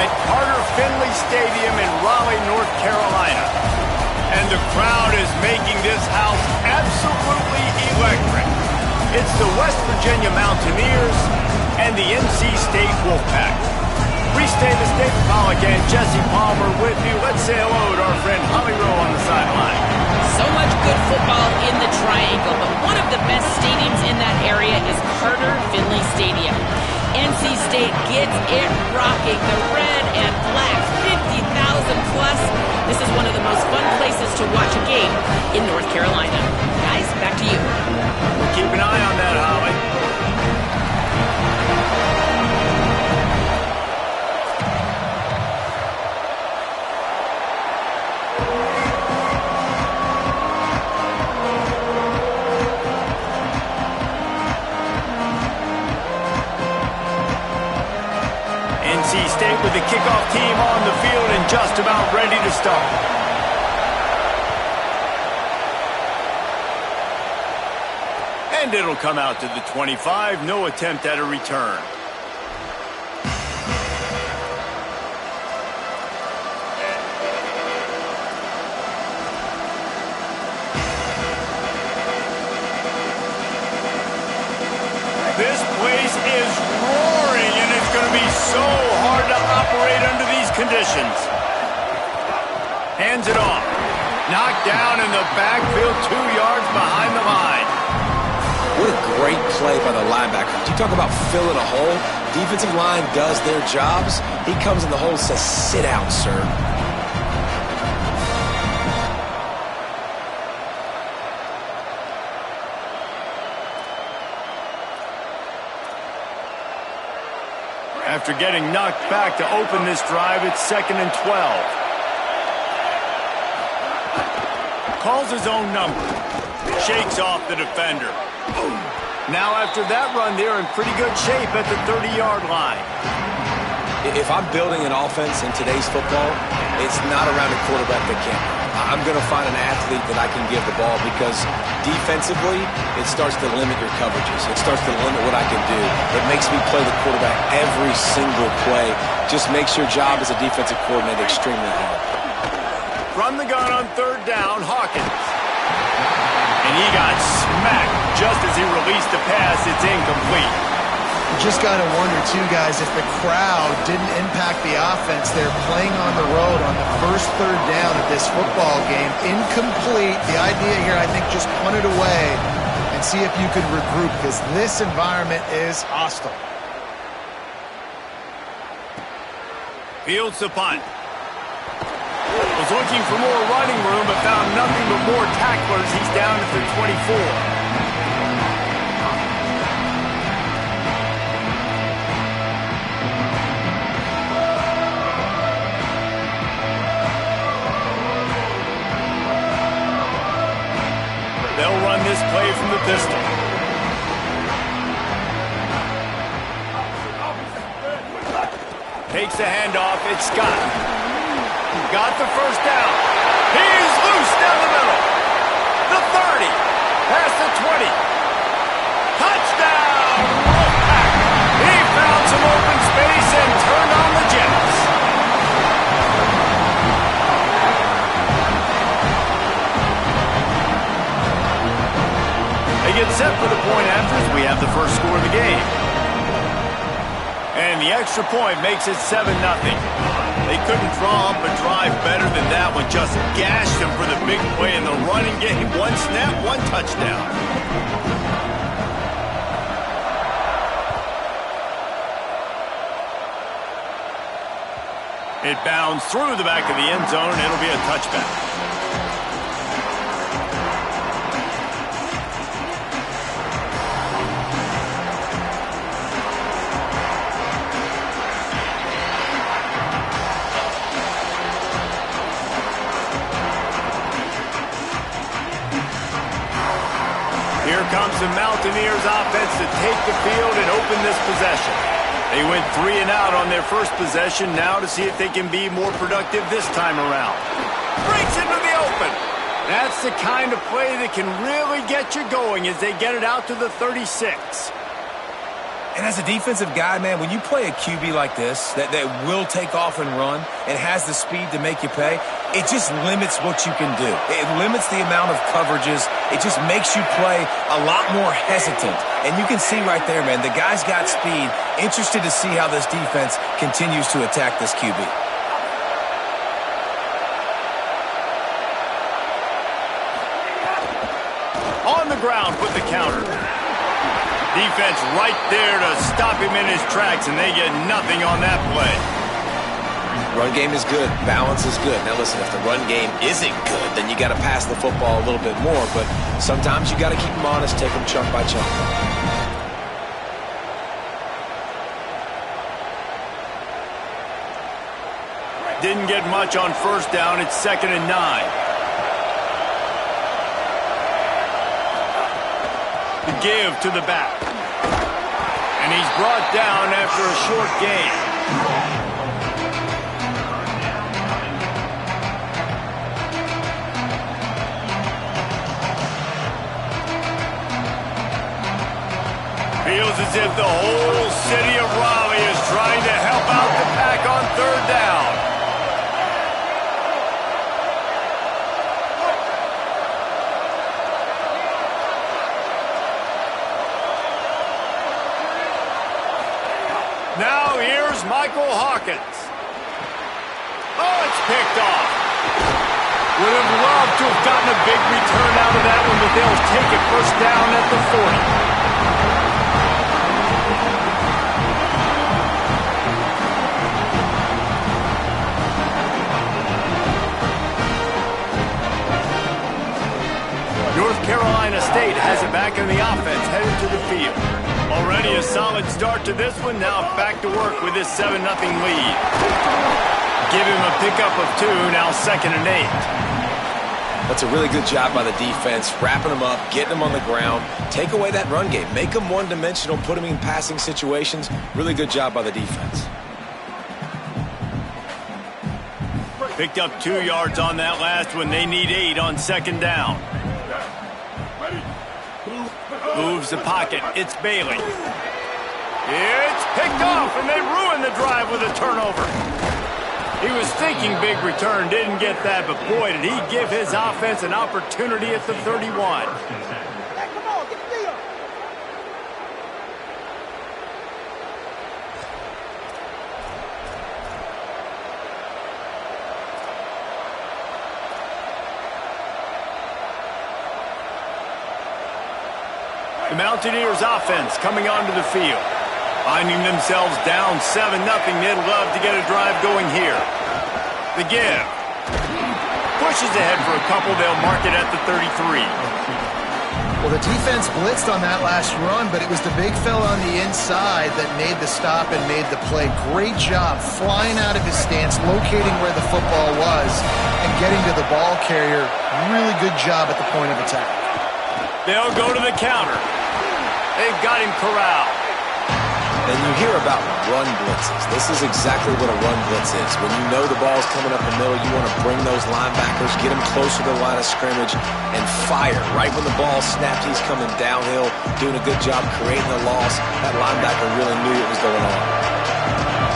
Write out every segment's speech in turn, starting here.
at Carter Finley Stadium in Raleigh, North Carolina. And the crowd is making this house absolutely electric. It's the West Virginia Mountaineers and the NC State Wolfpack. Reese Davis, David Pollack, and Jesse Palmer with you. Let's say hello to our friend Holly Rowe on the sideline. So much good football in the Triangle, but one of the best stadiums in that area is Carter Finley Stadium. NC State gets it rocking. The red and black, 50,000 plus. This is one of the most fun places to watch a game in North Carolina. Guys, back to you. We'll keep an eye on that, Holly. NC State with the kickoff team on the field and just about ready to start. And it'll come out to the 25. No attempt at a return. This place is roaring, and it's going to be so hard to operate under these conditions. Hands it off. Knocked down in the backfield, 2 yards behind the line. What a great play by the linebacker. You talk about filling a hole. Defensive line does their jobs. He comes in the hole and says, sit down, sir. After getting knocked back to open this drive, it's 2nd and 12. Calls his own number. Shakes off the defender. Now after that run, they're in pretty good shape at the 30-yard line. If I'm building an offense in today's football, it's not around a quarterback that can't. I'm going to find an athlete that I can give the ball because defensively, it starts to limit your coverages. It starts to limit what I can do. It makes me play the quarterback every single play. Just makes your job as a defensive coordinator extremely hard. From the gun on 3rd down, Hawkins. And he got smacked just as he released the pass. It's incomplete. You just got to wonder, too, guys, if the crowd didn't impact the offense. They're playing on the road on the first 3rd down of this football game. Incomplete. The idea here, I think, just punt it away and see if you could regroup because this environment is hostile. Fields the punt. Was looking for more running room, but found nothing but more tacklers. He's down at the 24. They'll run this play from the pistol. Takes the handoff. It's Scott. Got the first down. He's loose down the middle. The 30. Past the 20. Touchdown! Wolfpack. He found some open space and turned on the Jets. They get set for the point after as we have the first score of the game. And the extra point makes it 7-0. They couldn't draw up a drive better than that one. Just gashed them for the big play in the running game. 1 snap, 1 touchdown. It bounds through the back of the end zone, and it'll be a touchback. Here comes the Mountaineers offense to take the field and open this possession. They went 3 and out on their first possession, now to see if they can be more productive this time around. Breaks into the open. That's the kind of play that can really get you going as they get it out to the 36. And as a defensive guy, man, when you play a QB like this that will take off and run and has the speed to make you pay, it just limits what you can do. It limits the amount of coverages. It just makes you play a lot more hesitant. And you can see right there, man, the guy's got speed. Interested to see how this defense continues to attack this QB. On the ground with the counter. Defense right there to stop him in his tracks, and they get nothing on that play. Run game is good. Balance is good. Now listen, if the run game isn't good, then you got to pass the football a little bit more. But sometimes you got to keep them honest, take them chunk by chunk. Didn't get much on first down. It's 2nd and 9. The give to the back. And he's brought down after a short gain. Feels as if the whole city of Raleigh is trying to help out the pack on 3rd down. Now here's Michael Hawkins. Oh, it's picked off. Would have loved to have gotten a big return out of that one, but they'll take it 1st down at the 40. North Carolina State has it back in the offense, headed to the field. Already a solid start to this one. Now back to work with this 7-0 lead. Give him a pickup of 2, now 2nd and 8. That's a really good job by the defense, wrapping them up, getting them on the ground. Take away that run game. Make them one-dimensional, put them in passing situations. Really good job by the defense. Picked up 2 yards on that last one. They need 8 on 2nd down. Moves the pocket. It's Bailey. It's picked off, and they ruin the drive with a turnover. He was thinking big return, didn't get that, but boy, did he give his offense an opportunity at the 31. The Mountaineers offense coming onto the field. Finding themselves down 7-0. They'd love to get a drive going here. The give. Pushes ahead for a couple. They'll mark it at the 33. Well, the defense blitzed on that last run, but it was the big fella on the inside that made the stop and made the play. Great job flying out of his stance, locating where the football was, and getting to the ball carrier. Really good job at the point of attack. They'll go to the counter. They've got him corralled. And you hear about run blitzes. This is exactly what a run blitz is. When you know the ball's coming up the middle, you want to bring those linebackers, get them closer to the line of scrimmage, and fire. Right when the ball snapped, he's coming downhill, doing a good job creating the loss. That linebacker really knew what was going on.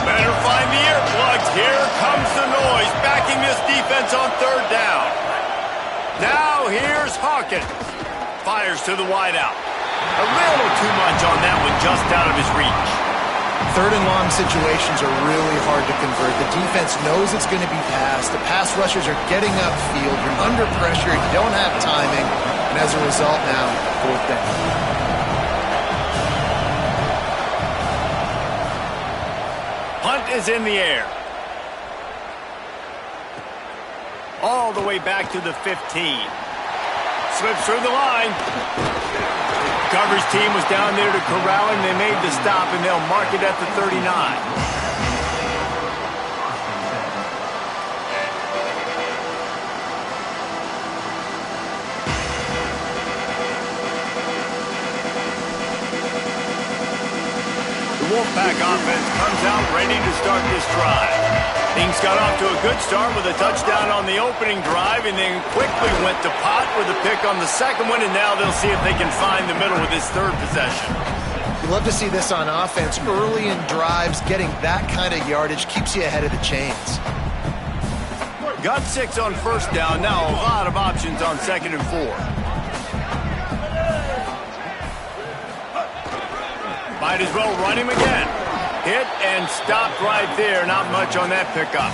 Better find the earplugs. Here comes the noise, backing this defense on 3rd down. Now here's Hawkins. Fires to the wideout. A little too much on that one, just out of his reach. 3rd and long situations are really hard to convert. The defense knows it's going to be passed. The pass rushers are getting upfield. You're under pressure. You don't have timing. And as a result now, 4th down. Hunt is in the air. All the way back to the 15. Slips through the line. Coverage team was down there to corral him. They made the stop, and they'll mark it at the 39. The Wolfpack offense comes out ready to start this drive. Things got off to a good start with a touchdown on the opening drive, and then quickly went to pot with a pick on the second one, and now they'll see if they can find the middle with this 3rd possession. love to see this on offense. Early in drives, getting that kind of yardage keeps you ahead of the chains. Got 6 on first down. Now a lot of options on 2nd and 4. Might as well run him again. Hit and stopped right there. Not much on that pickup.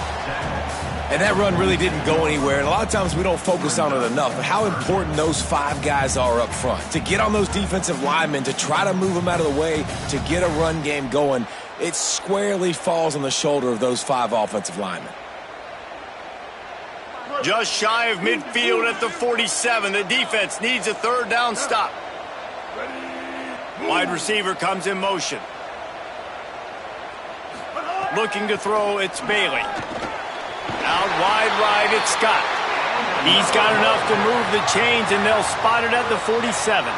And that run really didn't go anywhere. And a lot of times we don't focus on it enough. But how important those 5 guys are up front. To get on those defensive linemen, to try to move them out of the way, to get a run game going, it squarely falls on the shoulder of those 5 offensive linemen. Just shy of midfield at the 47. The defense needs a 3rd down stop. Wide receiver comes in motion. Looking to throw, it's Bailey. Out wide right, it's Scott. He's got enough to move the chains, and they'll spot it at the 47.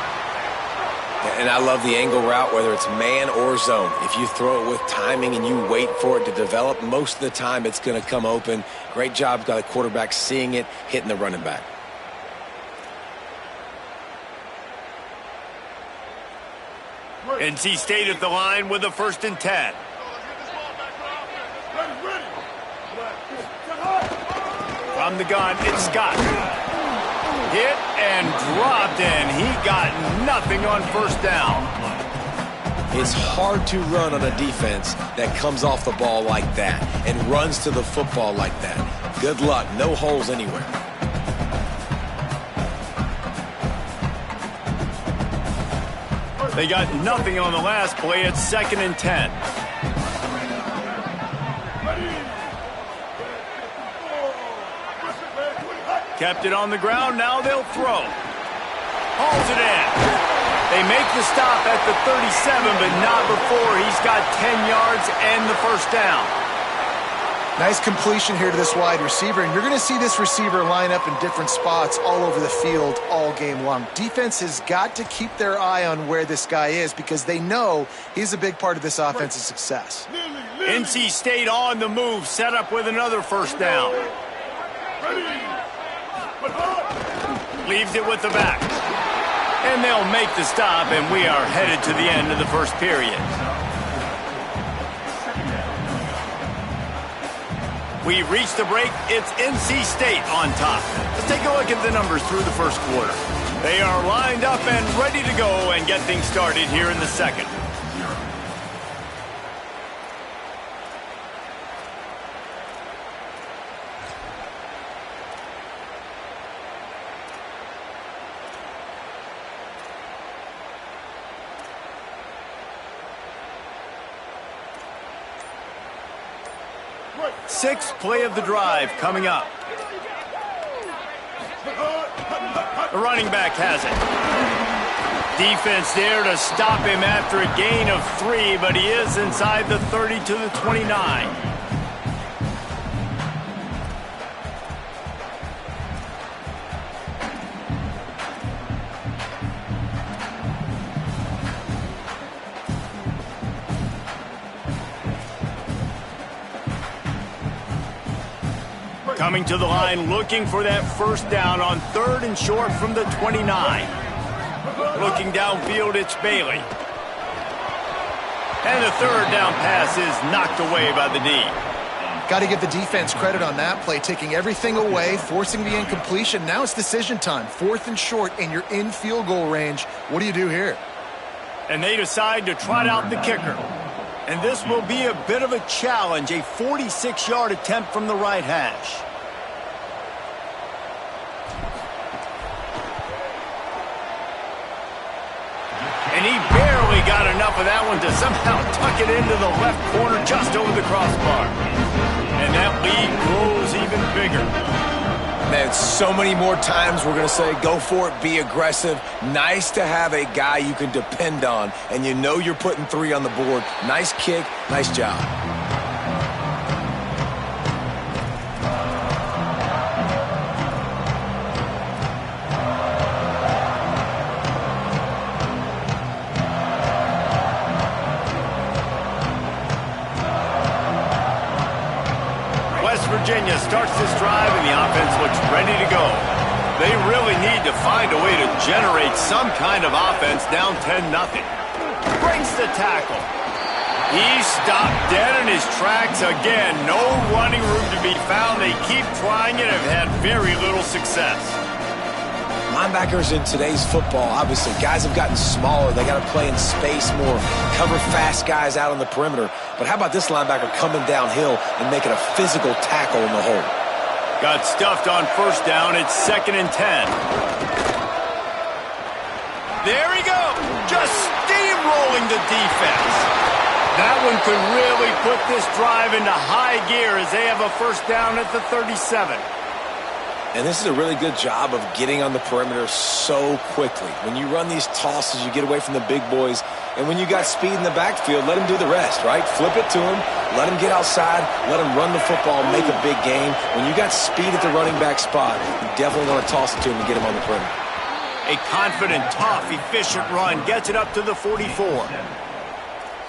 And I love the angle route, whether it's man or zone. If you throw it with timing and you wait for it to develop, most of the time it's going to come open. Great job by the quarterback seeing it, hitting the running back. NC State at the line with a 1st and 10. From the gun, it's Scott. Hit and dropped, and he got nothing on 1st down. It's hard to run on a defense that comes off the ball like that and runs to the football like that. Good luck. No holes anywhere. They got nothing on the last play. It's 2nd and 10. Kept it on the ground. Now they'll throw. Hauls it in. They make the stop at the 37, but not before he's got 10 yards and the 1st down. Nice completion here to this wide receiver, and you're going to see this receiver line up in different spots all over the field all game long. Defense has got to keep their eye on where this guy is because they know he's a big part of this offense's success. NC State on the move, set up with another 1st down. Leaves it with the back. And they'll make the stop, and we are headed to the end of the 1st period. We reach the break. It's NC State on top. Let's take a look at the numbers through the 1st quarter. They are lined up and ready to go and get things started here in the 2nd. Sixth play of the drive coming up. The running back has it. Defense there to stop him after a gain of 3, but he is inside the 30 to the 29. Coming to the line, looking for that 1st down on 3rd and short from the 29. Looking downfield, it's Bailey. And the 3rd down pass is knocked away by the D. Got to give the defense credit on that play, taking everything away, forcing the incompletion. Now it's decision time. 4th and short, and you're in field goal range. What do you do here? And they decide to trot out the kicker. And this will be a bit of a challenge, a 46-yard attempt from the right hash. And he barely got enough of that one to somehow tuck it into the left corner just over the crossbar. And that lead grows even bigger. Man, so many more times we're going to say, go for it, be aggressive. Nice to have a guy you can depend on, and you know you're putting 3 on the board. Nice kick, nice job. Virginia starts this drive, and the offense looks ready to go. They really need to find a way to generate some kind of offense down 10-0. breaks the tackle. He stopped dead in his tracks again. No running room to be found. They keep trying it and have had very little success. Linebackers in today's football, obviously, guys have gotten smaller. They got to play in space more, cover fast guys out on the perimeter. But how about this linebacker coming downhill and making a physical tackle in the hole? Got stuffed on first down. It's 2nd and 10. There he goes. Just steamrolling the defense. That one could really put this drive into high gear as they have a first down at the 37. And this is a really good job of getting on the perimeter so quickly. When you run these tosses, you get away from the big boys. And when you got speed in the backfield, let him do the rest, right? Flip it to him, let him get outside, let him run the football, make a big game. When you got speed at the running back spot, you definitely want to toss it to him and get him on the perimeter. A confident, tough, efficient run gets it up to the 44.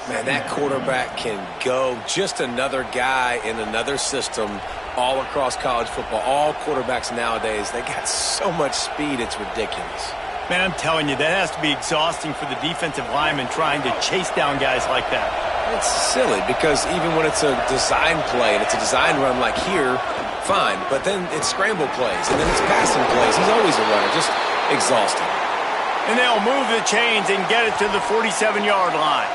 Man, that quarterback can go. Just another guy in another system all across college football. All quarterbacks nowadays, they got so much speed, it's ridiculous. Man, I'm telling you, that has to be exhausting for the defensive lineman trying to chase down guys like that. It's silly because even when it's a design play and it's a design run like here, fine. But then it's scramble plays and then it's passing plays. He's always a runner, just exhausting. And they'll move the chains and get it to the 47-yard line.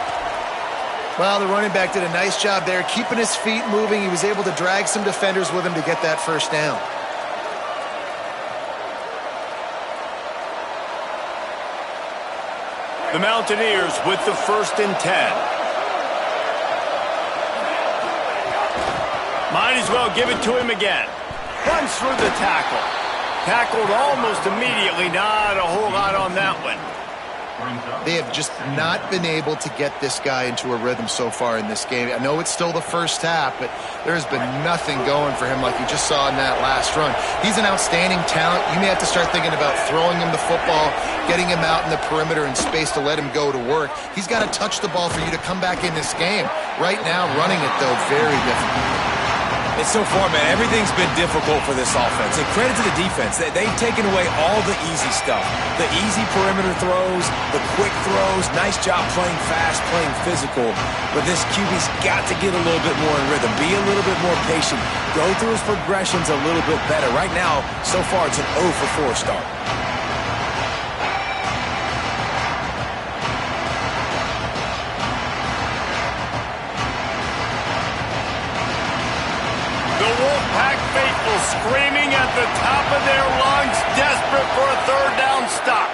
Well, the running back did a nice job there, keeping his feet moving. He was able to drag some defenders with him to get that first down. The Mountaineers with the 1st and 10. Might as well give it to him again. Runs through the tackle. Tackled almost immediately. Not a whole lot on that one. They have just not been able to get this guy into a rhythm so far in this game. I know it's still the first half, but there's been nothing going for him like you just saw in that last run. He's an outstanding talent. You may have to start thinking about throwing him the football, getting him out in the perimeter in space to let him go to work. He's got to touch the ball for you to come back in this game. Right now, running it, though, very difficult. It's so far, man, everything's been difficult for this offense. And credit to the defense. They've taken away all the easy stuff. The easy perimeter throws, the quick throws. Nice job playing fast, playing physical. But this QB's got to get a little bit more in rhythm. Be a little bit more patient. Go through his progressions a little bit better. Right now, so far, it's an 0 for 4 start. Screaming at the top of their lungs, desperate for a 3rd down stop.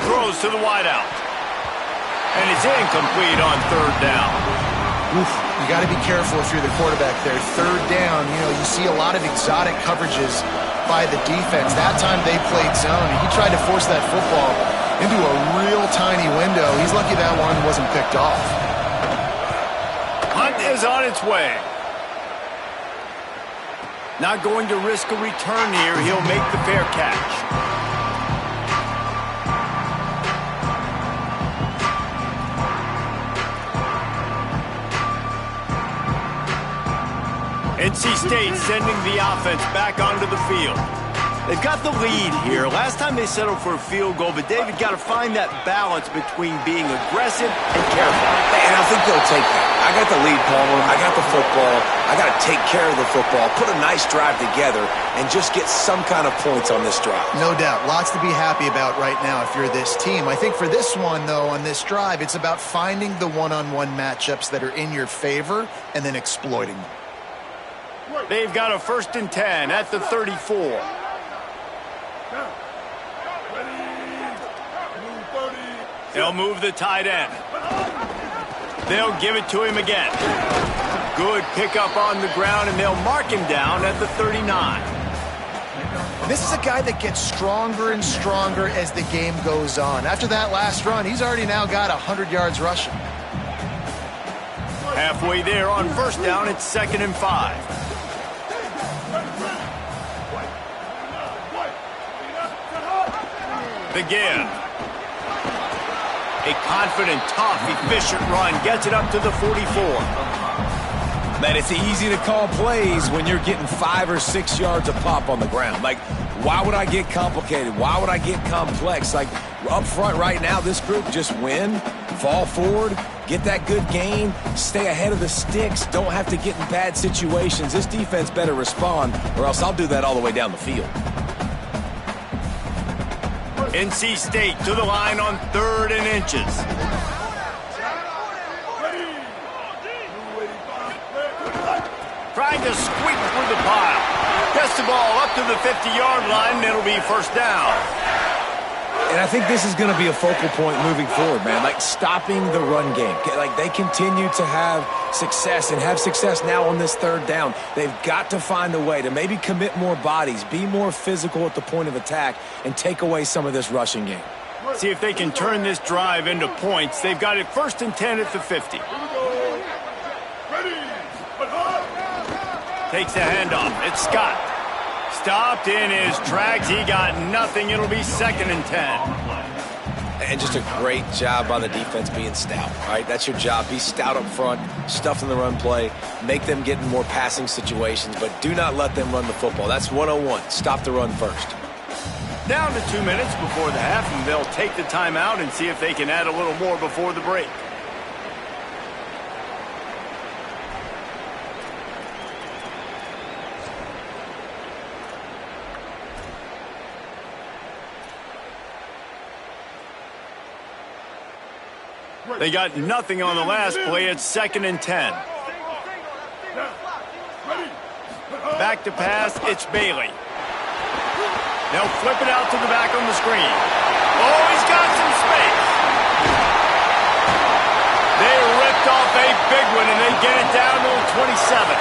Throws to the wideout. And it's incomplete on 3rd down. Oof, you got to be careful if you're the quarterback there. 3rd down, you see a lot of exotic coverages by the defense. That time they played zone, and he tried to force that football into a real tiny window. He's lucky that one wasn't picked off. Hunt is on its way. Not going to risk a return here. He'll make the fair catch. NC State sending the offense back onto the field. They've got the lead here. Last time they settled for a field goal, but David got to find that balance between being aggressive and careful. And I think they'll take that. I got the lead, Palmer. I got the football. I got to take care of the football, put a nice drive together, and just get some kind of points on this drive. No doubt. Lots to be happy about right now if you're this team. I think for this one, though, on this drive, it's about finding the one-on-one matchups that are in your favor and then exploiting them. They've got a 1st and 10 at the 34. They'll move the tight end. They'll give it to him again. Good pickup on the ground, and they'll mark him down at the 39. This is a guy that gets stronger and stronger as the game goes on. After that last run, he's already now got 100 yards rushing. Halfway there on 1st down, it's 2nd and 5. Again. A confident, tough, efficient run gets it up to the 44. Man, it's easy to call plays when you're getting 5 or 6 yards a pop on the ground. Like, why would I get complicated? Why would I get complex? Like, Up front right now, this group just win, fall forward, get that good gain, stay ahead of the sticks, don't have to get in bad situations. This defense better respond, or else I'll do that all the way down the field. NC State to the line on 3rd and inches. Trying to squeak through the pile. Gets the ball up to the 50-yard line, and it'll be first down. And I think this is going to be a focal point moving forward, man. Like, stopping the run game. Like, they continue to have success and have success now on this 3rd down. They've got to find a way to maybe commit more bodies, be more physical at the point of attack, and take away some of this rushing game. See if they can turn this drive into points. They've got it 1st and 10 at the 50. Takes the handoff. It's Scott. Stopped in his tracks. He got nothing. It'll be 2nd and 10. And just a great job by the defense being stout, all right? That's your job. Be stout up front, stuff in the run play, make them get in more passing situations, but do not let them run the football. That's 101. Stop the run first. Down to 2 minutes before the half, and they'll take the timeout and see if they can add a little more before the break. They got nothing on the last play. It's 2nd and 10. Back to pass. It's Bailey. They'll flip it out to the back on the screen. Oh, he's got some space. They ripped off a big one, and they get it down to 27.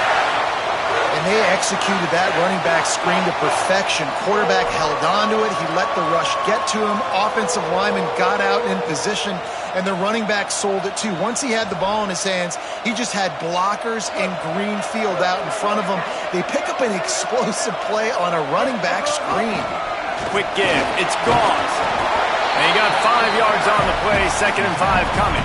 And they executed that running back screen to perfection. Quarterback held on to it. He let the rush get to him. Offensive lineman got out in position, and the running back sold it too. Once he had the ball in his hands, he just had blockers and green field out in front of him. They pick up an explosive play on a running back screen. Quick give. It's Gauze. And he got 5 yards on the play. 2nd and 5 coming.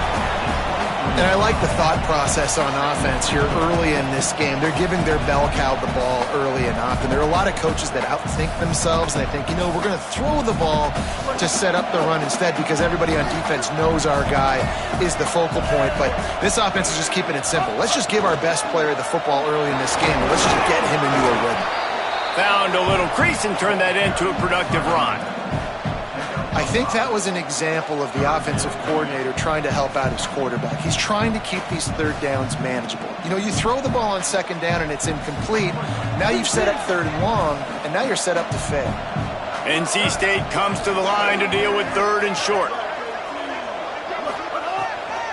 And I like the thought process on offense here early in this game. They're giving their bell cow the ball early and often. There are a lot of coaches that outthink themselves, and they think, you know, we're going to throw the ball to set up the run instead because everybody on defense knows our guy is the focal point. But this offense is just keeping it simple. Let's just give our best player the football early in this game, and let's just get him into a rhythm. Found a little crease and turned that into a productive run. I think that was an example of the offensive coordinator trying to help out his quarterback. He's trying to keep these 3rd downs manageable. You know, you throw the ball on 2nd down and it's incomplete. Now you've set up 3rd and long, and now you're set up to fail. NC State comes to the line to deal with 3rd and short.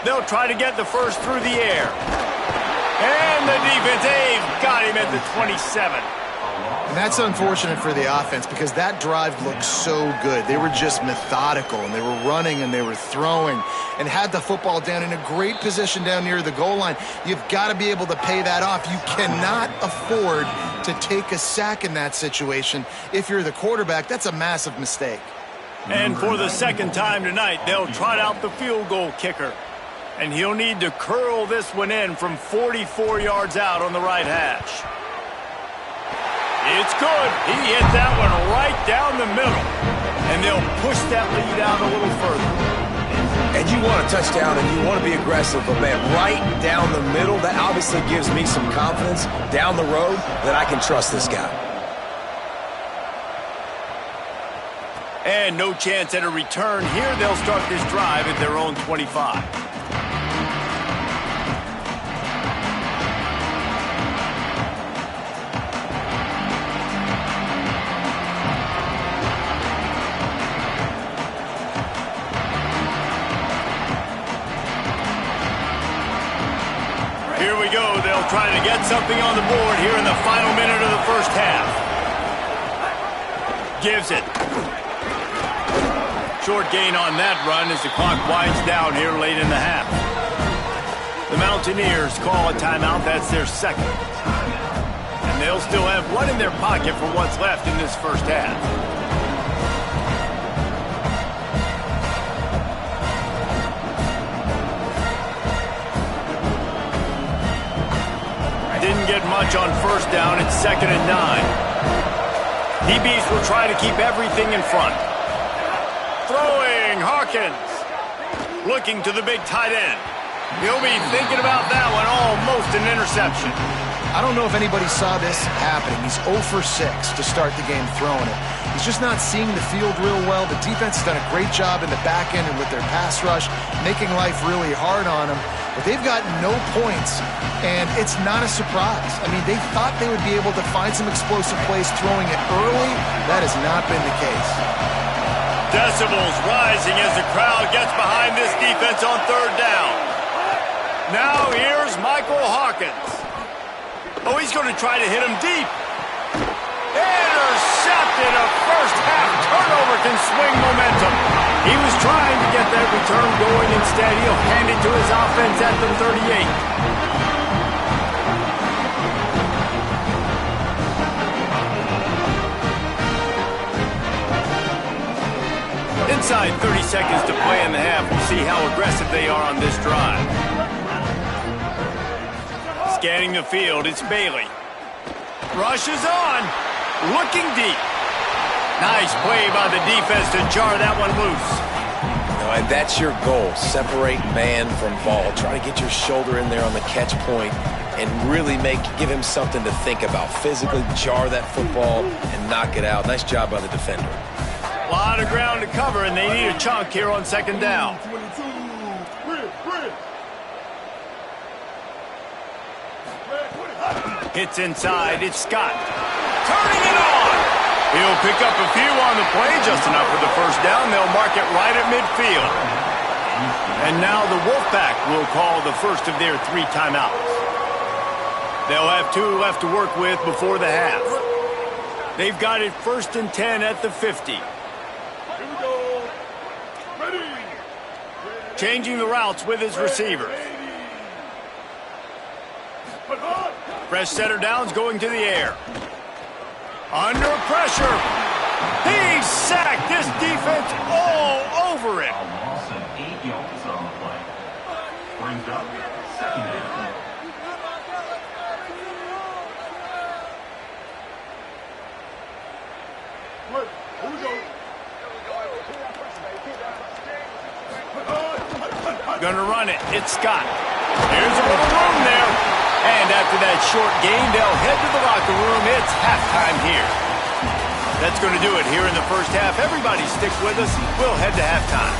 They'll try to get the first through the air. And the defense, they've got him at the 27. And that's unfortunate for the offense because that drive looked so good. They were just methodical, and they were running, and they were throwing, and had the football down in a great position down near the goal line. You've got to be able to pay that off. You cannot afford to take a sack in that situation. If you're the quarterback, that's a massive mistake. And for the 2nd time tonight, they'll trot out the field goal kicker. And he'll need to curl this one in from 44 yards out on the right hash. It's good. He hit that one right down the middle. And they'll push that lead out a little further. And you want a touchdown and you want to be aggressive, but man, right down the middle, that obviously gives me some confidence down the road that I can trust this guy. And no chance at a return here. They'll start this drive at their own 25. Here we go. They'll try to get something on the board here in the final minute of the first half. Gives it. Short gain on that run as the clock winds down here late in the half. The Mountaineers call a timeout. That's their 2nd. And they'll still have one in their pocket for what's left in this first half. Didn't get much on first down. It's 2nd and 9. DBs will try to keep everything in front. throwing. Hawkins looking to the big tight end. He'll be thinking about that one. Almost an interception. I don't know if anybody saw this happening. He's 0 for 6 to start the game throwing it. He's just not seeing the field real well. The defense has done a great job in the back end and with their pass rush, making life really hard on him. But they've got no points, and it's not a surprise. I mean, they thought they would be able to find some explosive plays throwing it early. That has not been the case. Decibels rising as the crowd gets behind this defense on third down. Now here's Michael Hawkins. Oh, he's going to try to hit him deep. Intercepted. A first-half turnover can swing momentum. He was trying to get that return going. Instead, he'll hand it to his offense at the 38. Inside 30 seconds to play in the half. We'll see how aggressive they are on this drive. Scanning the field, it's Bailey. Rushes on. Looking deep. Nice play by the defense to jar that one loose. And that's your goal. Separate man from ball. Try to get your shoulder in there on the catch point and really give him something to think about. Physically jar that football and knock it out. Nice job by the defender. A lot of ground to cover, and they need a chunk here on second down. Hits inside. It's Scott. Turning it on. He'll pick up a few on the play, just enough for the first down. They'll mark it right at midfield. And now the Wolfpack will call the first of their 3 timeouts. They'll have 2 left to work with before the half. They've got it 1st and 10 at the 50. Changing the routes with his receivers. Fresh setter downs going to the air. Under pressure. He's sacked. This defense all over it. Loss of 8 yards on the play. Brings up second down. Gonna run it. It's Scott. There's a little room there. And after that short gain, they'll head to the locker room. It's halftime here. That's going to do it here in the first half. Everybody stick with us. We'll head to halftime.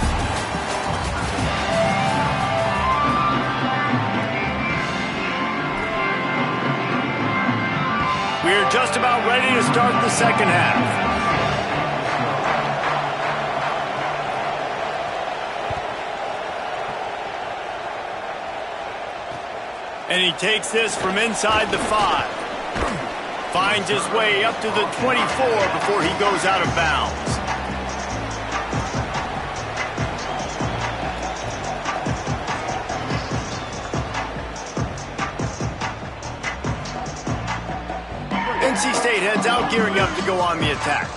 We're just about ready to start the second half. And he takes this from inside the 5. Finds his way up to the 24 before he goes out of bounds. NC State heads out, gearing up to go on the attack.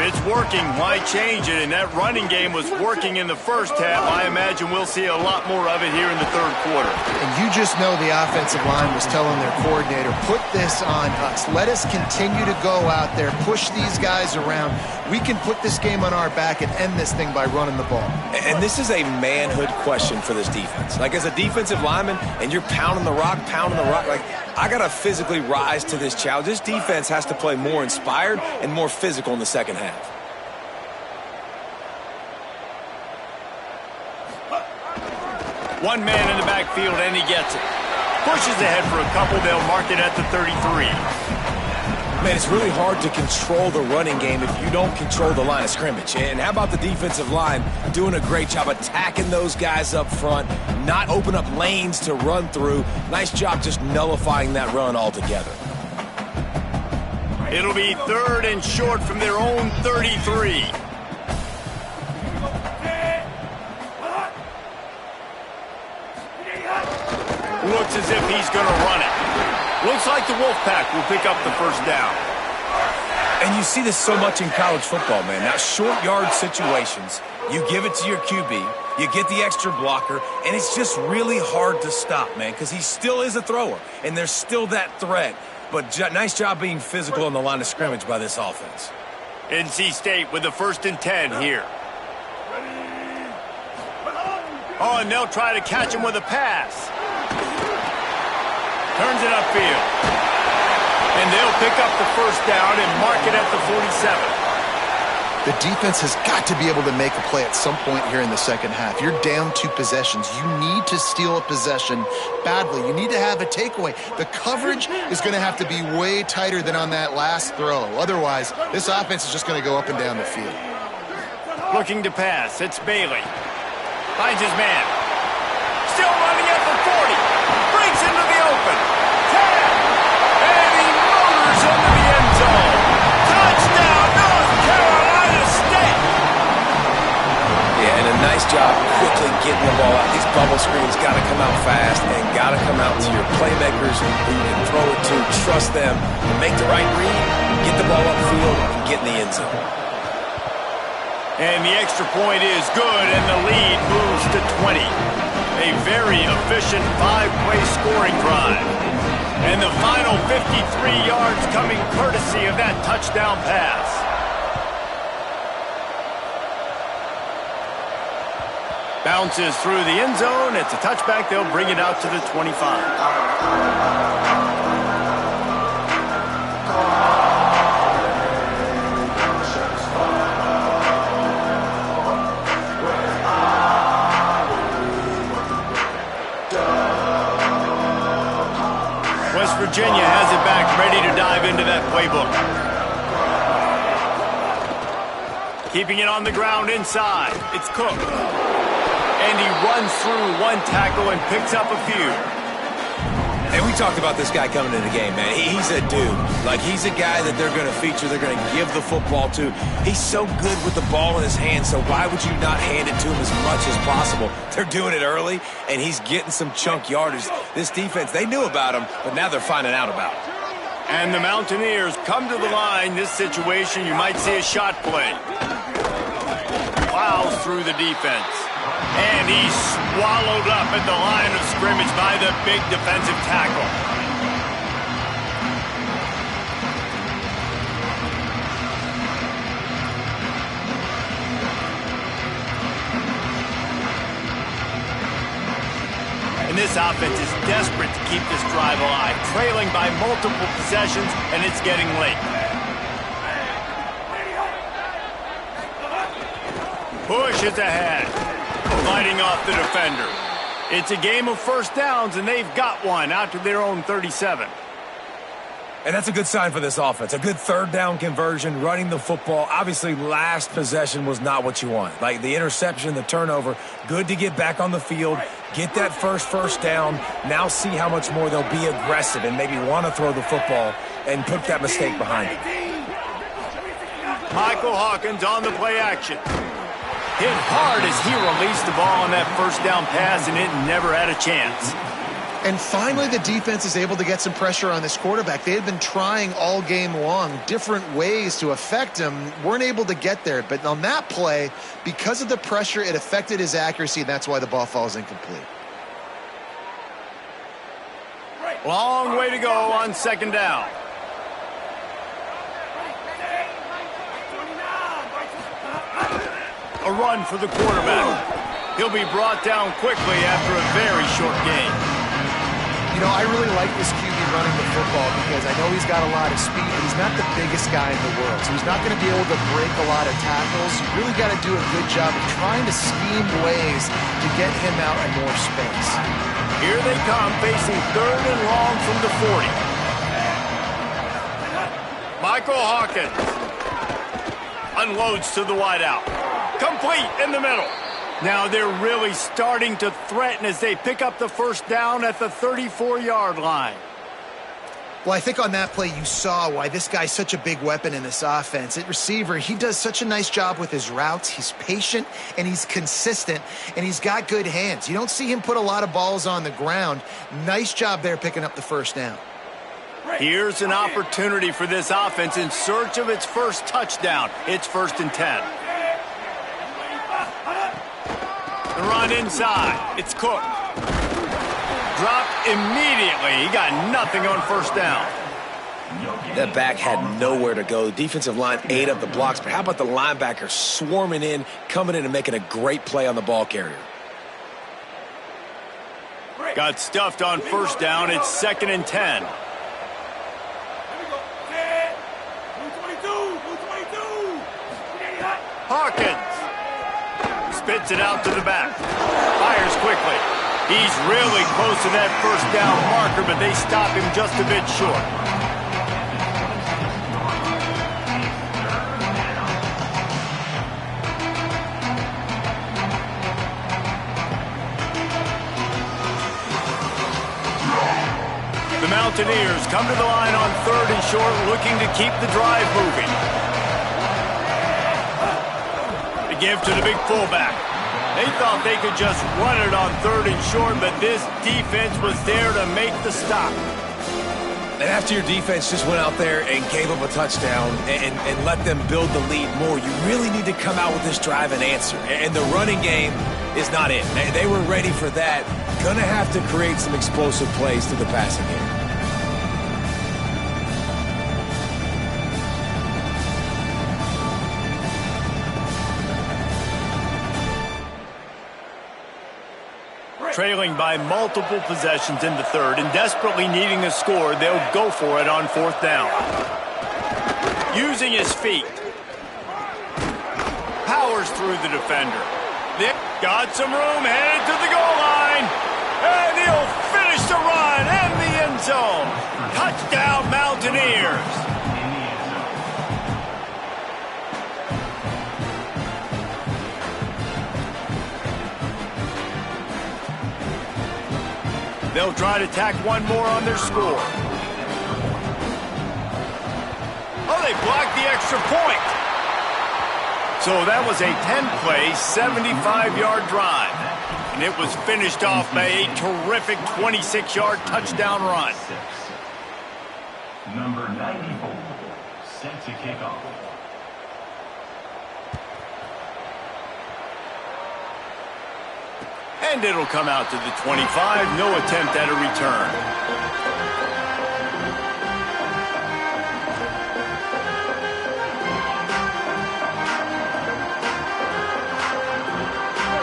If it's working, why change it? And that running game was working in the first half. I imagine we'll see a lot more of it here in the third quarter. And you just know the offensive line was telling their coordinator, put this on us. Let us continue to go out there, push these guys around. We can put this game on our back and end this thing by running the ball. And this is a manhood question for this defense. Like, as a defensive lineman, and you're pounding the rock, like, I got to physically rise to this challenge. This defense has to play more inspired and more physical in the second half. One man in the backfield, and he gets it. Pushes ahead for a couple. They'll mark it at the 33. Man, it's really hard to control the running game if you don't control the line of scrimmage. And how about the defensive line doing a great job attacking those guys up front, not open up lanes to run through. Nice job just nullifying that run altogether. It'll be 3rd and short from their own 33. Looks as if he's going to run it. Looks like the Wolfpack will pick up the first down. And you see this so much in college football, man. Now, short yard situations, you give it to your QB, you get the extra blocker, and it's just really hard to stop, man, because he still is a thrower, and there's still that threat. But nice job being physical on the line of scrimmage by this offense. NC State with the 1st and 10 here. Oh, and they'll try to catch him with a pass. Turns it upfield. And they'll pick up the first down and mark it at the 47. The defense has got to be able to make a play at some point here in the second half. You're down 2 possessions. You need to steal a possession badly. You need to have a takeaway. The coverage is going to have to be way tighter than on that last throw. Otherwise, this offense is just going to go up and down the field. Looking to pass. It's Bailey. Finds his man. Still running at the 40. Breaks into the open. 10. And he motors into the end zone. Touchdown, North Carolina State. Yeah, and a nice job quickly getting the ball out. These bubble screens got to come out fast and got to come out to your playmakers who you can throw it to. Trust them to make the right read, get the ball upfield, and get in the end zone. And the extra point is good, and the lead moves to 20. A very efficient 5-play scoring drive. And the final 53 yards coming courtesy of that touchdown pass. Bounces through the end zone. It's a touchback. They'll bring it out to the 25. Virginia has it back, ready to dive into that playbook. Keeping it on the ground inside. It's Cook. And he runs through 1 tackle and picks up a few. And we talked about this guy coming into the game, man. He's a dude. Like, he's a guy that they're going to feature, they're going to give the football to. He's so good with the ball in his hand, so why would you not hand it to him as much as possible? They're doing it early, and he's getting some chunk yardage. This defense, they knew about him, but now they're finding out about him. And the Mountaineers come to the line. This situation, you might see a shot play. Plows through the defense. And he's swallowed up at the line of scrimmage by the big defensive tackle. And this offense is desperate to keep this drive alive, trailing by multiple possessions, and it's getting late. Push is ahead. Fighting off the defender. It's a game of first downs, and they've got one out to their own 37. And that's a good sign for this offense. A good 3rd down conversion, running the football. Obviously, last possession was not what you want. Like the interception, the turnover, good to get back on the field, get that first down. Now see how much more they'll be aggressive and maybe want to throw the football and put that mistake behind it. Michael Hawkins on the play action. Hit hard as he released the ball on that first down pass, and it never had a chance. And finally, the defense is able to get some pressure on this quarterback. They had been trying all game long different ways to affect him, weren't able to get there. But on that play, because of the pressure, it affected his accuracy, and that's why the ball falls incomplete. Long way to go on 2nd down. A run for the quarterback. He'll be brought down quickly after a very short game. You know, I really like this QB running the football because I know he's got a lot of speed, but he's not the biggest guy in the world. So he's not going to be able to break a lot of tackles. You really got to do a good job of trying to scheme ways to get him out in more space. Here they come, facing 3rd and long from the 40. Michael Hawkins unloads to the wideout. Complete in the middle. Now they're really starting to threaten as they pick up the first down at the 34-yard line. Well, I think on that play you saw why this guy's such a big weapon in this offense. At receiver, he does such a nice job with his routes. He's patient, and he's consistent, and he's got good hands. You don't see him put a lot of balls on the ground. Nice job there picking up the first down. Here's an opportunity for this offense in search of its first touchdown. It's 1st and 10. The run inside. It's Cook. Dropped immediately. He got nothing on first down. That back had nowhere to go. The defensive line ate up the blocks, but how about the linebacker swarming in, coming in and making a great play on the ball carrier? Got stuffed on first down. It's 2nd and 10. Hawkins spits it out to the back. Fires quickly. He's really close to that first down marker, but they stop him just a bit short. The Mountaineers come to the line on 3rd and short, looking to keep the drive moving. They give to the big fullback. They thought they could just run it on 3rd and short, but this defense was there to make the stop. And after your defense just went out there and gave up a touchdown and let them build the lead more, you really need to come out with this drive and answer. And the running game is not it. They were ready for that. Gonna have to create some explosive plays through the passing game. Trailing by multiple possessions in the 3rd and desperately needing a score, they'll go for it on 4th down. Using his feet. Powers through the defender. They got some room, headed to the goal line. And he'll finish the run in the end zone. Touchdown, Mountaineers. They'll try to tack one more on their score. Oh, they blocked the extra point. So that was a 10-play, 75-yard drive. And it was finished off by a terrific 26-yard touchdown run. Number 94, set to kick off. And it'll come out to the 25. No attempt at a return.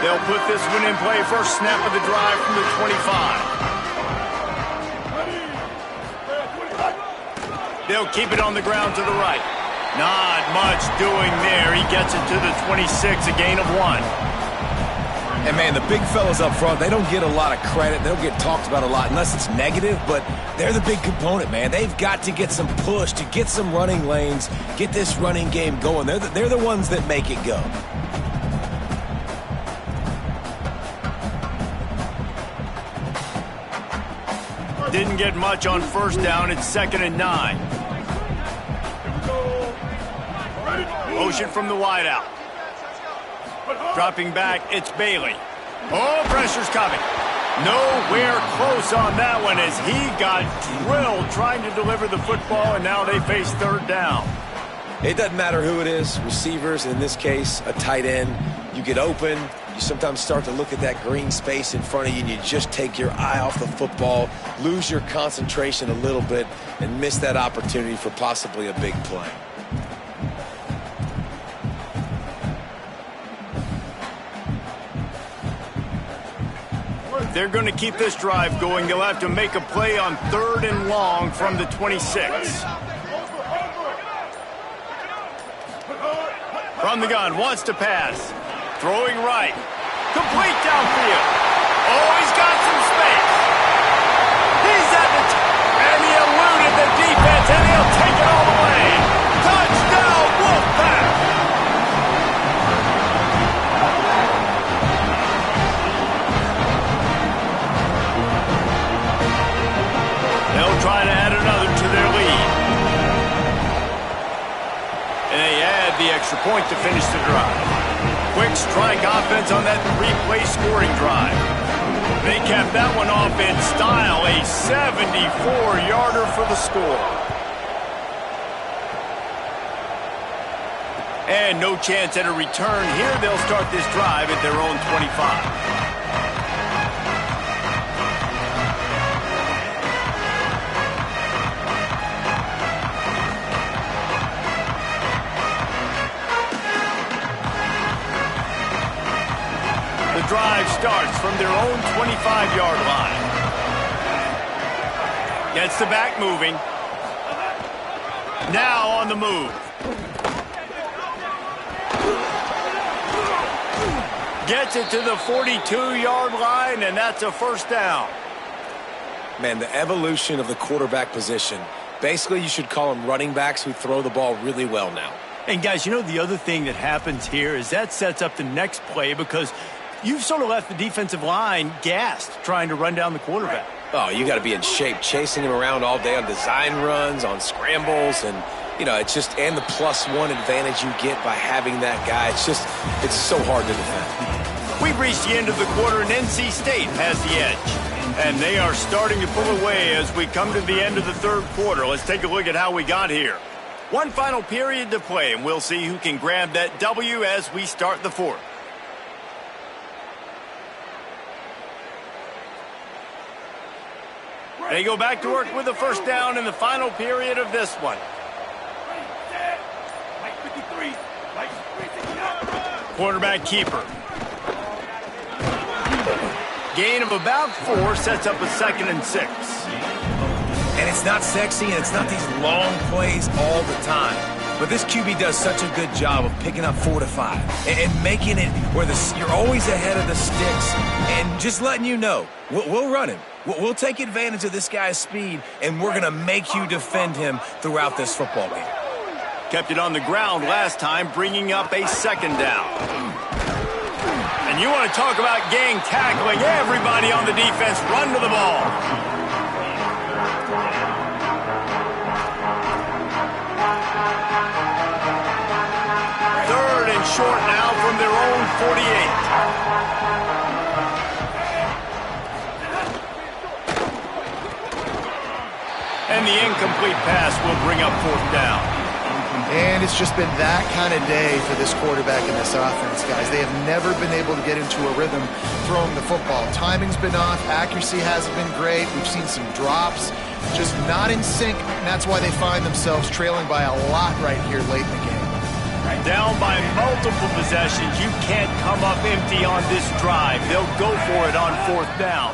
They'll put this one in play. First snap of the drive from the 25. They'll keep it on the ground to the right. Not much doing there. He gets it to the 26, a gain of 1. And, man, the big fellas up front, they don't get a lot of credit. They don't get talked about a lot unless it's negative, but they're the big component, man. They've got to get some push, to get some running lanes, get this running game going. They're the ones that make it go. Didn't get much on first down. It's 2nd and 9. Motion from the wideout. Dropping back, it's Bailey. Oh, pressure's coming. Nowhere close on that one as he got drilled trying to deliver the football, and now they face 3rd down. It doesn't matter who it is, receivers, in this case, a tight end. You get open, you sometimes start to look at that green space in front of you, and you just take your eye off the football, lose your concentration a little bit, and miss that opportunity for possibly a big play. They're going to keep this drive going. They'll have to make a play on 3rd and long from the 26. From the gun, wants to pass. Throwing right. Complete downfield. Oh, he's got some space. He's at the and he eluded the defense, and he'll take it all the way. Touchdown, Wolfpack! They'll try to add another to their lead. And they add the extra point to finish the drive. Quick strike offense on that 3-play scoring drive. They capped that one off in style, a 74-yarder for the score. And no chance at a return here. They'll start this drive at their own 25. The drive starts from their own 25-yard line. Gets the back moving. Now on the move. Gets it to the 42-yard line, and that's a first down. Man, the evolution of the quarterback position. Basically, you should call them running backs who throw the ball really well now. And, guys, you know the other thing that happens here is that sets up the next play because you've sort of left the defensive line gassed trying to run down the quarterback. Oh, you got to be in shape, chasing him around all day on design runs, on scrambles, and, you know, it's just, and the +1 advantage you get by having that guy. It's so hard to defend. We've reached the end of the quarter, and NC State has the edge. And they are starting to pull away as we come to the end of the third quarter. Let's take a look at how we got here. One final period to play, and we'll see who can grab that W as we start the fourth. They go back to work with the first down in the final period of this one. Quarterback keeper. Gain of about 4 sets up a 2nd and 6. And it's not sexy, and it's not these long plays all the time. But this QB does such a good job of picking up 4 to 5 and making it where you're always ahead of the sticks and just letting you know, we'll run him. We'll take advantage of this guy's speed, and we're going to make you defend him throughout this football game. Kept it on the ground last time, bringing up a 2nd down. And you want to talk about gang tackling. Everybody on the defense run to the ball. Third and short now from their own 48. And the incomplete pass will bring up 4th down. And it's just been that kind of day for this quarterback and this offense, guys. They have never been able to get into a rhythm throwing the football. Timing's been off. Accuracy hasn't been great. We've seen some drops. Just not in sync, and that's why they find themselves trailing by a lot right here late in the game. Down by multiple possessions. You can't come up empty on this drive. They'll go for it on 4th down.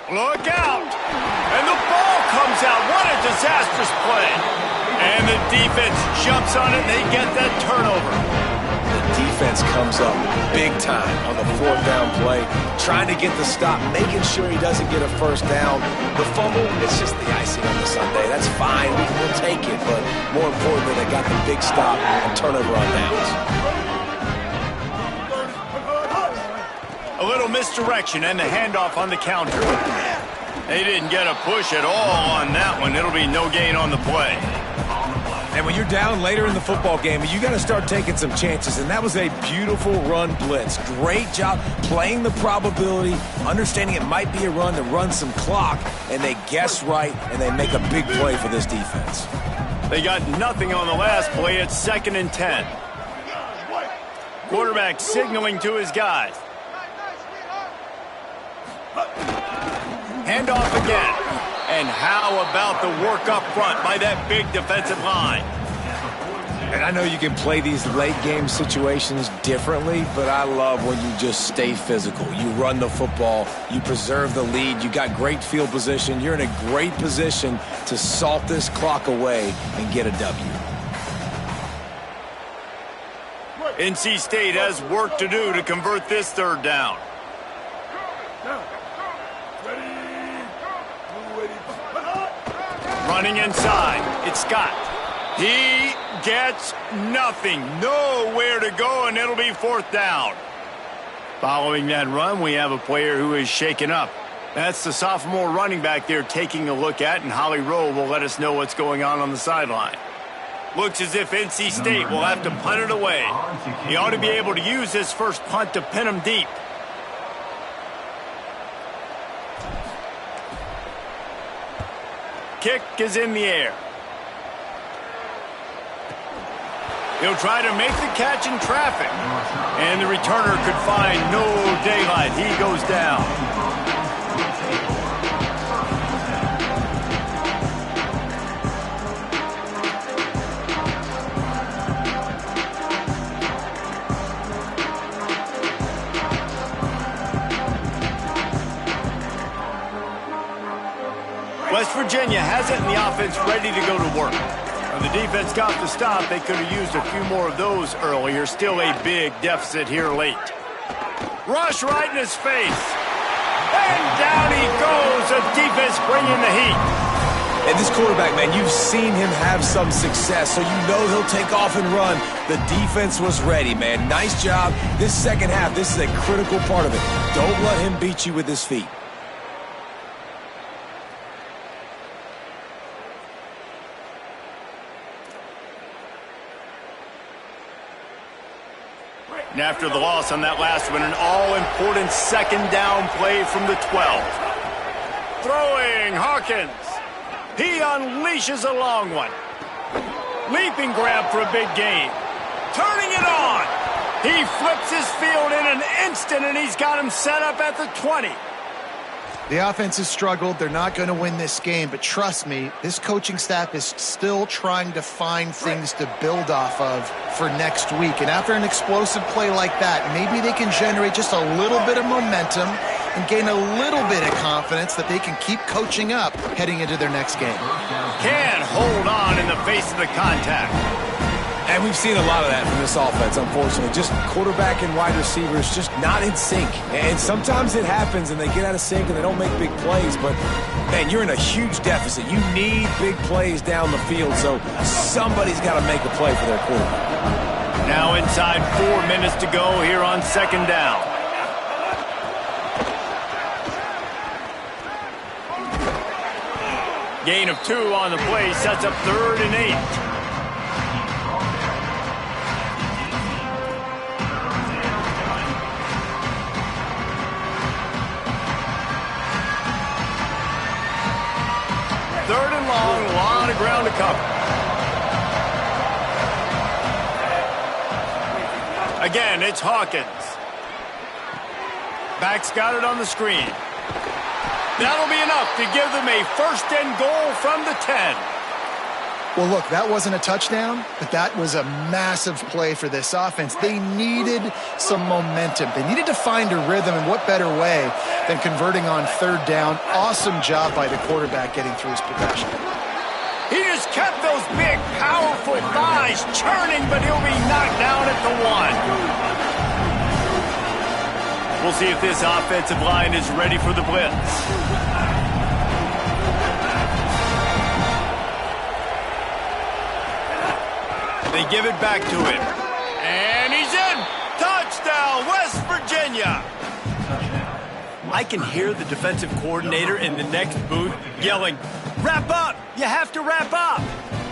Look out! And the ball comes out. What a disastrous play. And the defense jumps on it, and they get that turnover. The defense comes up big time on the 4th down play, trying to get the stop, making sure he doesn't get a first down. The fumble, it's just the icing on the sundae. That's fine. We'll take it, but more importantly, they got the big stop and turnover on downs. A little misdirection and the handoff on the counter. They didn't get a push at all on that one. It'll be no gain on the play. And when you're down later in the football game, you got to start taking some chances. And that was a beautiful run blitz. Great job playing the probability, understanding it might be a run to run some clock, and they guess right, and they make a big play for this defense. They got nothing on the last play. It's 2nd and 10. Quarterback signaling to his guys. Handoff again. And how about the work up front by that big defensive line? And I know you can play these late game situations differently, but I love when you just stay physical. You run the football, you preserve the lead, you got great field position, you're in a great position to salt this clock away and get a W. NC State has work to do to convert this 3rd down. Running inside, it's Scott. He gets nothing, nowhere to go, and it'll be 4th down. Following that run, we have a player who is shaken up. That's the sophomore running back there taking a look at, and Holly Rowe will let us know what's going on the sideline. Looks as if NC State will have to punt it away. He ought to be able to use this first punt to pin him deep. Kick is in the air. He'll try to make the catch in traffic. And the returner could find no daylight. He goes down. West Virginia has it and the offense ready to go to work. When the defense got the stop, they could have used a few more of those earlier. Still a big deficit here late. Rush right in his face. And down he goes. The defense bringing the heat. And this quarterback, man, you've seen him have some success, so you know he'll take off and run. The defense was ready, man. Nice job. This second half, this is a critical part of it. Don't let him beat you with his feet. And after the loss on that last one, an all-important second down play from the 12. Throwing, Hawkins. He unleashes a long one. Leaping grab for a big gain. Turning it on. He flips his field in an instant, and he's got him set up at the 20. The offense has struggled. They're not going to win this game, but trust me, this coaching staff is still trying to find things to build off of for next week. And after an explosive play like that, maybe they can generate just a little bit of momentum and gain a little bit of confidence that they can keep coaching up heading into their next game. Can't hold on in the face of the contact. And we've seen a lot of that from this offense, unfortunately. Just quarterback and wide receivers just not in sync. And sometimes it happens and they get out of sync and they don't make big plays. But, man, you're in a huge deficit. You need big plays down the field, so somebody's got to make a play for their quarterback. Now inside 4 minutes to go here on second down. Gain of 2 on the play sets up 3rd and 8. Third and long, a lot of ground to cover. Again, it's Hawkins. Back's got it on the screen. That'll be enough to give them a 1st and goal from the 10. Well, look, that wasn't a touchdown, but that was a massive play for this offense. They needed some momentum. They needed to find a rhythm, and what better way than converting on 3rd down. Awesome job by the quarterback getting through his progression. He just kept those big, powerful thighs churning, but he'll be knocked down at the 1. We'll see if this offensive line is ready for the blitz. They give it back to him. And he's in! Touchdown, West Virginia! I can hear the defensive coordinator in the next booth yelling, "Wrap up! You have to wrap up!"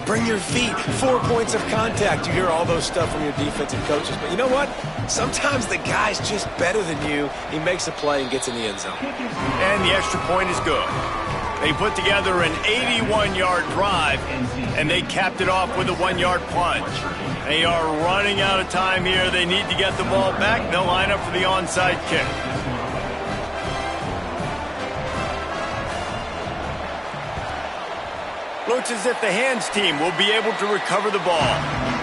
Bring your feet, 4 points of contact. You hear all those stuff from your defensive coaches. But you know what? Sometimes the guy's just better than you. He makes a play and gets in the end zone. And the extra point is good. They put together an 81-yard drive, and they capped it off with a 1-yard plunge. They are running out of time here. They need to get the ball back. They'll line up for the onside kick. Looks as if the hands team will be able to recover the ball.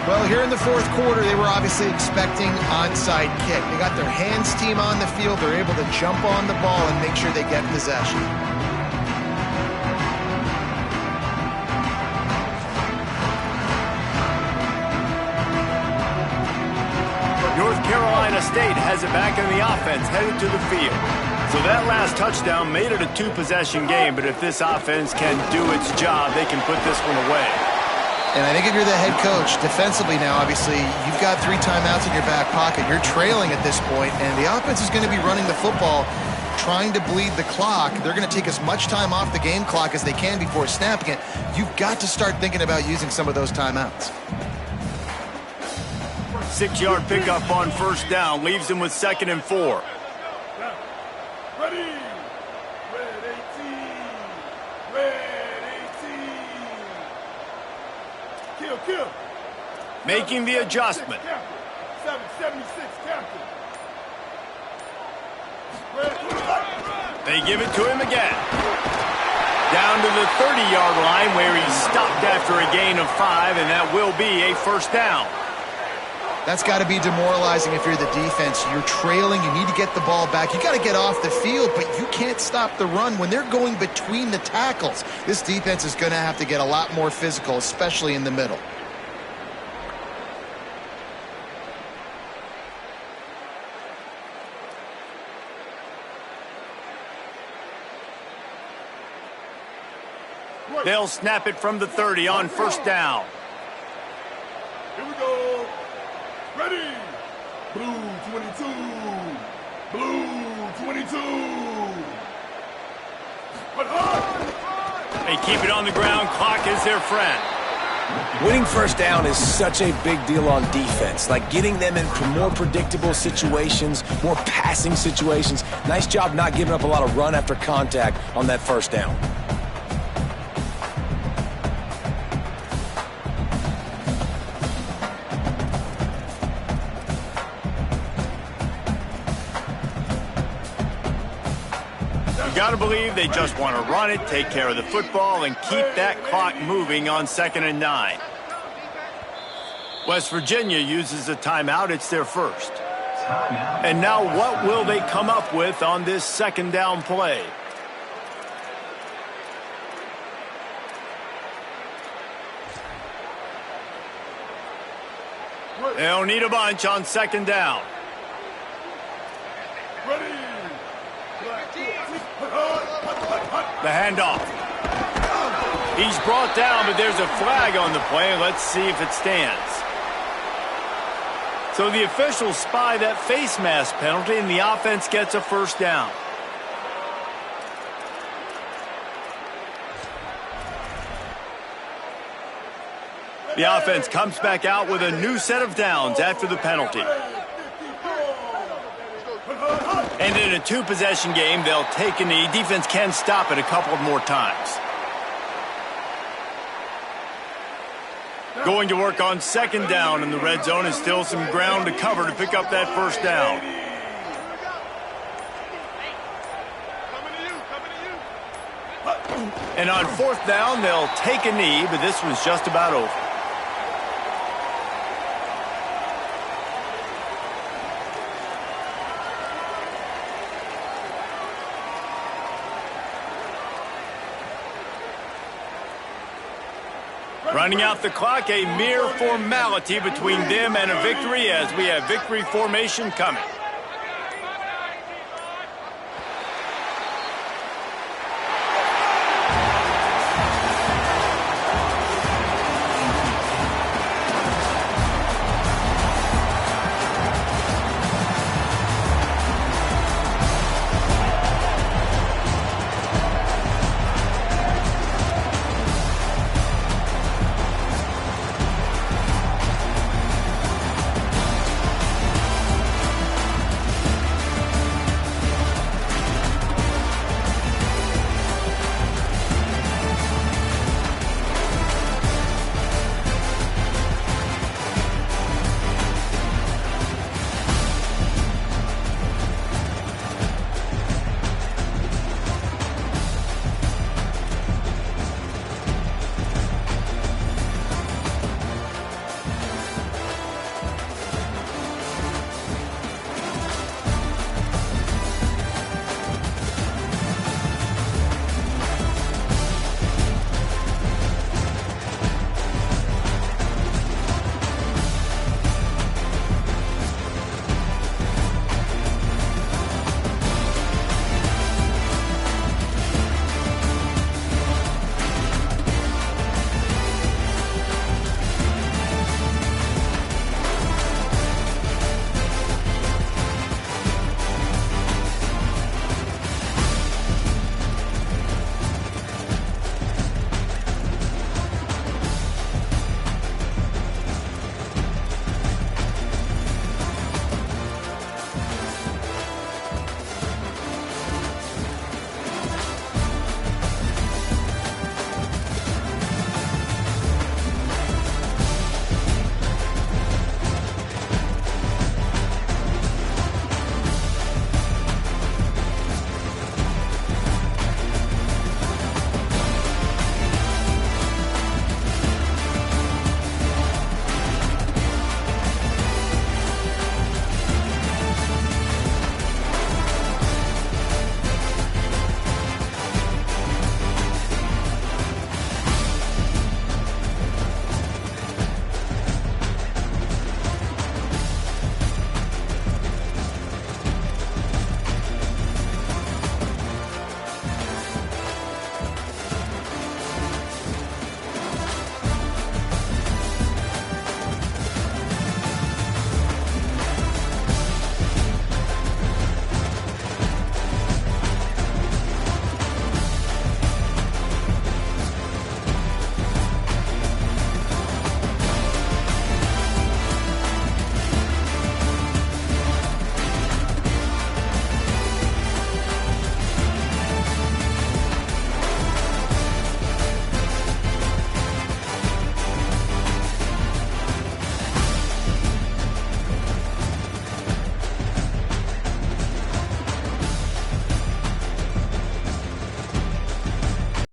Well, here in the 4th quarter, they were obviously expecting onside kick. They got their hands team on the field. They're able to jump on the ball and make sure they get possession. North Carolina State has it back in the offense, headed to the field. So that last touchdown made it a 2-possession game, but if this offense can do its job, they can put this one away. And I think if you're the head coach, defensively now, obviously, you've got 3 timeouts in your back pocket. You're trailing at this point, and the offense is going to be running the football, trying to bleed the clock. They're going to take as much time off the game clock as they can before snapping it. You've got to start thinking about using some of those timeouts. 6-yard pickup on 1st down leaves them with 2nd and 4. Ready. Red 18. Red 18. Kill. Making the adjustment. 776 captain. They give it to him again. Down to the 30-yard line where he stopped after a gain of 5, and that will be a 1st down. That's got to be demoralizing if you're the defense. You're trailing. You need to get the ball back. You got to get off the field, but you can't stop the run when they're going between the tackles. This defense is going to have to get a lot more physical, especially in the middle. They'll snap it from the 30 on first down. Here we go. Ready. Blue 22. Blue 22. They keep it on the ground. Clock is their friend. Winning first down is such a big deal on defense, like getting them into more predictable situations, more passing situations. Nice job not giving up a lot of run after contact on that first down. You got to believe they just want to run it, take care of the football, and keep that clock moving on 2nd and 9. West Virginia uses a timeout. It's their first. And now what will they come up with on this 2nd down play? They'll need a bunch on 2nd down. The handoff. He's brought down, but there's a flag on the play. Let's see if it stands. So the officials spy that face mask penalty, and the offense gets a first down. The offense comes back out with a new set of downs after the penalty. And in a two-possession game, they'll take a knee. Defense can stop it a couple more times. Going to work on 2nd down in the red zone, and still some ground to cover to pick up that first down. And on 4th down, they'll take a knee, but this one's just about over. Running out the clock, a mere formality between them and a victory, as we have victory formation coming.